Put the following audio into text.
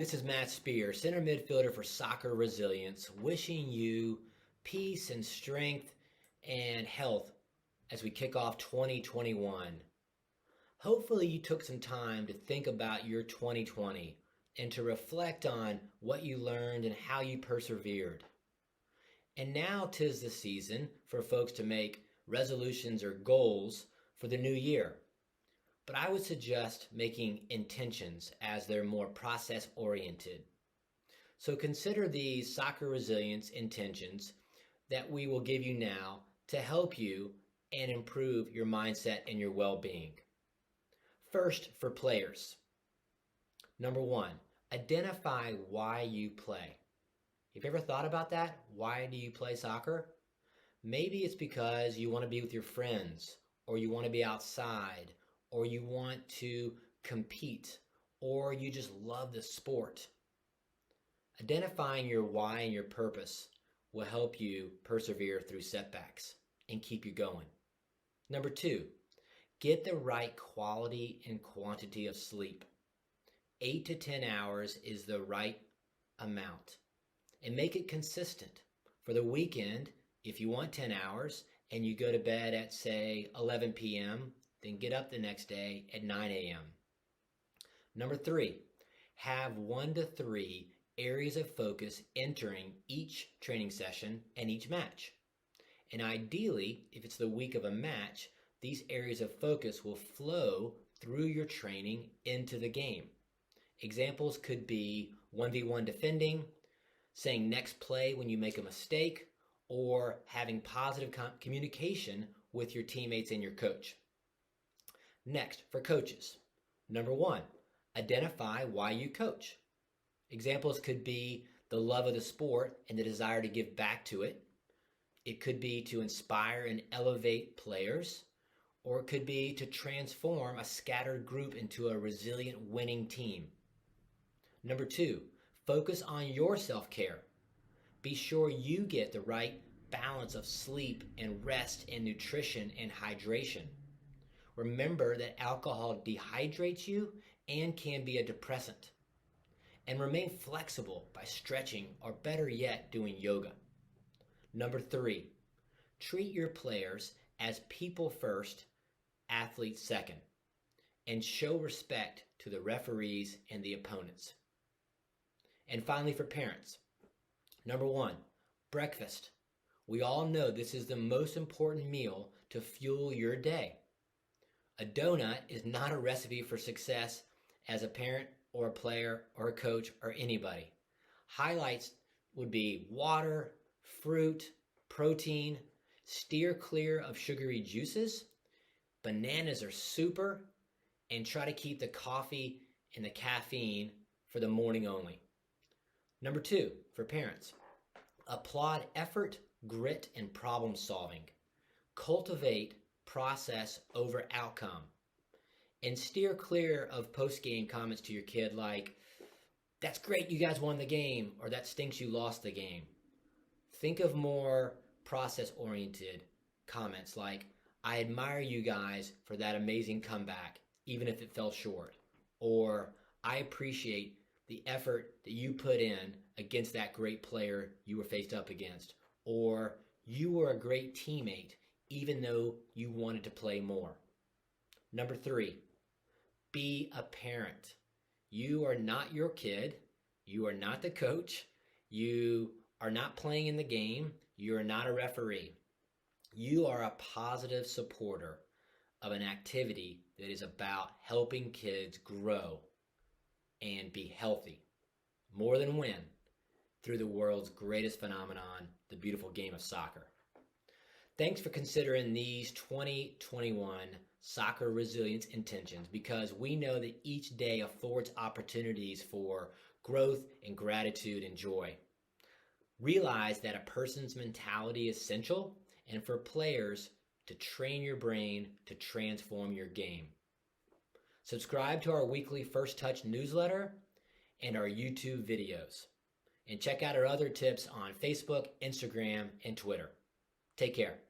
This is Matt Spear, center midfielder for Soccer Resilience, wishing you peace and strength and health as we kick off 2021. Hopefully you took some time to think about your 2020 and to reflect on what you learned and how you persevered. And now 'tis the season for folks to make resolutions or goals for the new year. But I would suggest making intentions as they're more process-oriented. So consider these Soccer Resilience intentions that we will give you now to help you and improve your mindset and your well-being. First, for players. Number 1, identify why you play. Have you ever thought about that? Why do you play soccer? Maybe it's because you want to be with your friends, or you want to be outside, or you want to compete, or you just love the sport. Identifying your why and your purpose will help you persevere through setbacks and keep you going. Number 2, get the right quality and quantity of sleep. 8 to 10 hours is the right amount. And make it consistent. For the weekend, if you want 10 hours and you go to bed at, say, 11 p.m., then get up the next day at 9 a.m. Number 3, have 1 to 3 areas of focus entering each training session and each match. And ideally, if it's the week of a match, these areas of focus will flow through your training into the game. Examples could be 1v1 defending, saying next play when you make a mistake, or having positive communication with your teammates and your coach. Next, for coaches. Number 1, identify why you coach. Examples could be the love of the sport and the desire to give back to it. It could be to inspire and elevate players, or it could be to transform a scattered group into a resilient winning team. Number 2, focus on your self-care. Be sure you get the right balance of sleep and rest and nutrition and hydration. Remember that alcohol dehydrates you and can be a depressant. And remain flexible by stretching, or better yet, doing yoga. Number 3, treat your players as people first, athletes second, and show respect to the referees and the opponents. And finally, for parents. Number 1, breakfast. We all know this is the most important meal to fuel your day. A donut is not a recipe for success as a parent or a player or a coach or anybody. Highlights would be water, fruit, protein, steer clear of sugary juices. Bananas are super, and try to keep the coffee and the caffeine for the morning only. Number 2, for parents, applaud effort, grit, and problem solving. Cultivate process over outcome. And steer clear of post-game comments to your kid like, "That's great you guys won the game," or "That stinks you lost the game." Think of more process-oriented comments like, "I admire you guys for that amazing comeback, even if it fell short." Or, "I appreciate the effort that you put in against that great player you were faced up against." Or, "You were a great teammate, even though you wanted to play more." Number 3, be a parent. You are not your kid. You are not the coach. You are not playing in the game. You are not a referee. You are a positive supporter of an activity that is about helping kids grow and be healthy, more than win, through the world's greatest phenomenon, the beautiful game of soccer. Thanks for considering these 2021 Soccer Resilience intentions, because we know that each day affords opportunities for growth and gratitude and joy. Realize that a person's mentality is essential, and for players to train your brain to transform your game. Subscribe to our weekly First Touch newsletter and our YouTube videos. And check out our other tips on Facebook, Instagram, and Twitter. Take care.